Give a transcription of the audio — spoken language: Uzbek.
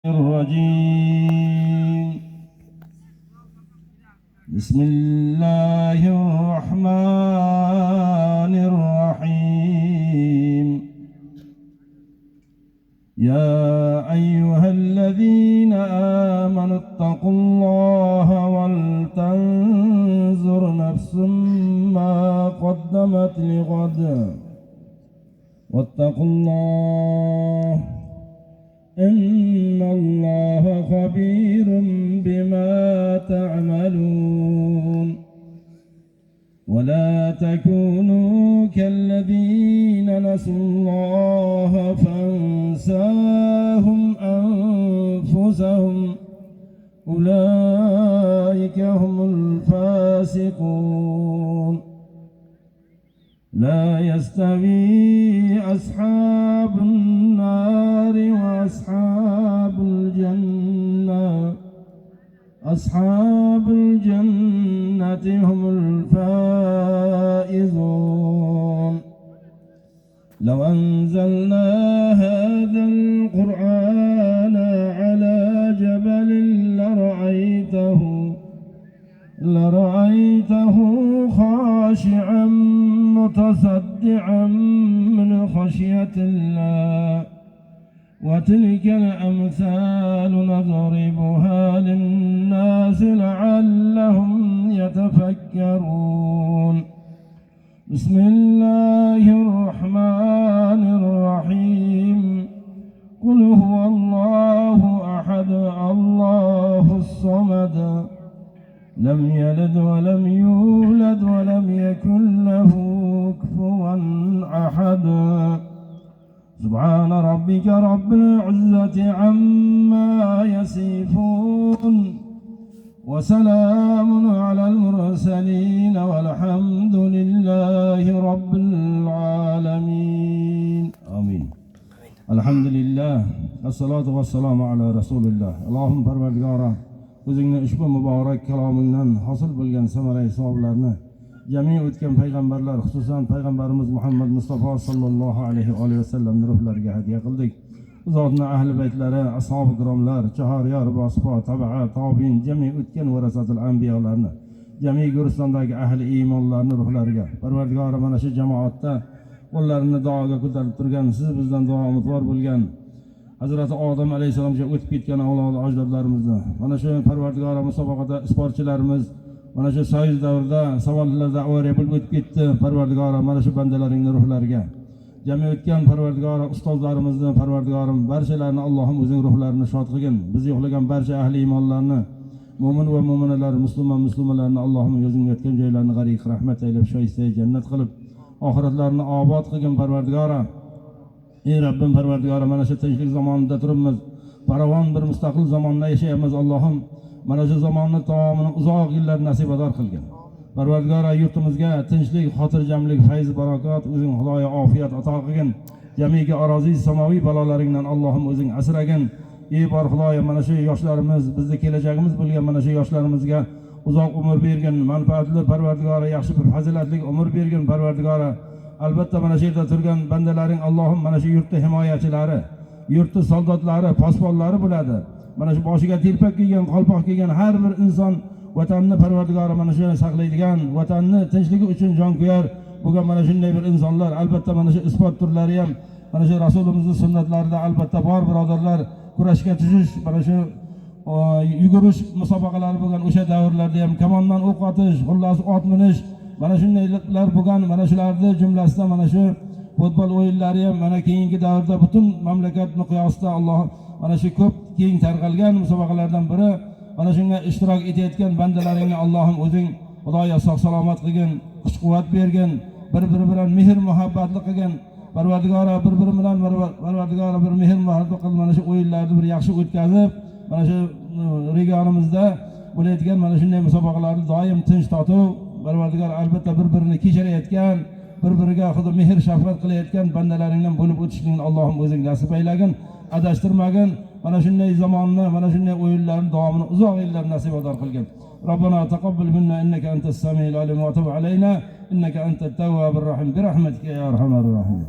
الرجيم بسم الله الرحمن الرحيم يا أيها الذين آمنوا اتقوا الله ولتنظر نفس ما قدمت لغد واتقوا الله إن الله خبير بما تعملون ولا تكونوا كالذين نسوا الله فانساهم أنفسهم أولئك هم الفاسقون لا يستوي أصحاب النار وأصحاب الجنة أصحاب الجنة هم الفائزون لو أنزلنا هذا القرآن على جبل لرأيته خاشعا متصدعا من خشية الله وتلك الأمثال نضربها للناس لعلهم يتفكرون بسم الله الرحمن الرحيم قل هو الله أحد الله الصمد لم يلد ولم يولد ولم يكن له كفوا أحد سبحان ربك رب العزة عما يصفون وسلام على المرسلين والحمد لله رب العالمين آمين الحمد لله الصلاة والسلام على رسول الله اللهم parvardigora o'zingni ushbu muborak kalomingdan hosil bo'lgan samara savoblarni jami o'tgan payg'ambarlar xususan payg'ambarimiz Muhammad Mustafa sallallohu alayhi va sallamning ruhlariga hadya qildik. Bu zotning ahli baytlari, ashabi kiromlar, chahoriyor va ashabi tabi'a tobiin jami o'tgan varasatul anbiyolarni jami Guristondagi ahli iymonlarning ruhlariga Parvardigor mana shu jamoatda qo'llarini duoga ko'tarib turgan siz bizdan duo umidvor bo'lgan Hazrati Odam alayhisalomga o'tib ketgan avlod ajdodlarimizni mana shu Parvardigor musobaqada sportchilarimiz mana shu soyuz davrida savollarda avariya bo'lib o'tib ketdi. Parvardigor mana shu bandalaringning ruhlariga jami o'tgan Parvardigor ustozlarimizni Parvardigorim barchalarini Allohim o'zing ruhlarini shod qilgin. Biz yo'qlagan barcha ahli iymonlarni mo'min va mo'minalar muslimonlarni Allohim o'zing yotgan joylarini g'ariq rahmat aylab shoyista jannat qilib oxiratlarini obod qilgin Parvardigor. Ey Rabbim Parvardigor mana shu tinchlik zamonida turibmiz. Farovon bir mustaqil zamonda yashayapmiz Allohim. Mana shu zamonni tamomini uzoq yillar nasibador qilgin. Parvardigor yurtimizga tinchlik, xotirjamlik, fayz, barokat, o'zing Xudoyo ofiyat ato qilgin. Jamiki aroziy samoviy balolaringdan Allohim o'zing asragin. Ey bor Xudoyo mana shu yoshlarimiz, bizning kelajagimiz bo'lgan mana shu yoshlarimizga uzoq umr bergin, manfaatli Parvardigor, yaxshi bir fazilatli umr bergin Parvardigor. Albatta mana shu yerda turgan bandalaring Allohim mana shu yurtning himoyachilari, yurtning soldatlari, posbonlari bo'ladi. Mana shu boshiga telpak kiygan, qalpoq kiygan har bir inson vatanni Parvardigor mana shu saqlaydigan, vatanni tinchligi uchun jon ko'yar bo'lgan mana shunday bir insonlar. Albatta mana shu sport turlari ham mana shu Rasulimizning sunnatlarida albatta bor birodarlar. Kurashga tushish, mana shu yugurish musobaqalari bo'lgan o'sha davrlarda ham kamondan o'q otish, xullas ot minish mana shundaylar bo'lgan. Mana shularning jumlasida mana shu futbol o'yinlari ham mana keyingi davrda butun mamlakat miqyosida Alloh mana shu ko'p keng tarqalgan musobaqalardan biri. Mana shunga ishtirok etayotgan bandalaringni Allohim o'zing Xudoyo sog' salomat qilgin, kuch-quvvat bergin, bir-biri bilan mehr muhabbatli qilgin. Parvardigor bir-biri bilan Parvardigor bir mehr muhabbat qilib mana shu o'yinlarni bir yaxshi o'tkazib, mana shu regionimizda bo'layotgan mana shunday musobaqalarni doim tinch totuv Parvardigor albatta bir-birini kechirayotgan, bir-biriga xudo mehr shafqat qilayotgan bandalaringdan bo'lib o'tishligini Allohim o'zing nasib aylagin, adashtirmagin. Mana shunday zamonni, mana shunday o'yinlarning davomini uzoq yillar nasibador qilgin. Robbana taqabbal minna innaka antas samiul alim va tub alayna innaka antat tawwabur rahim bi rahmatika ya arhamar rahim.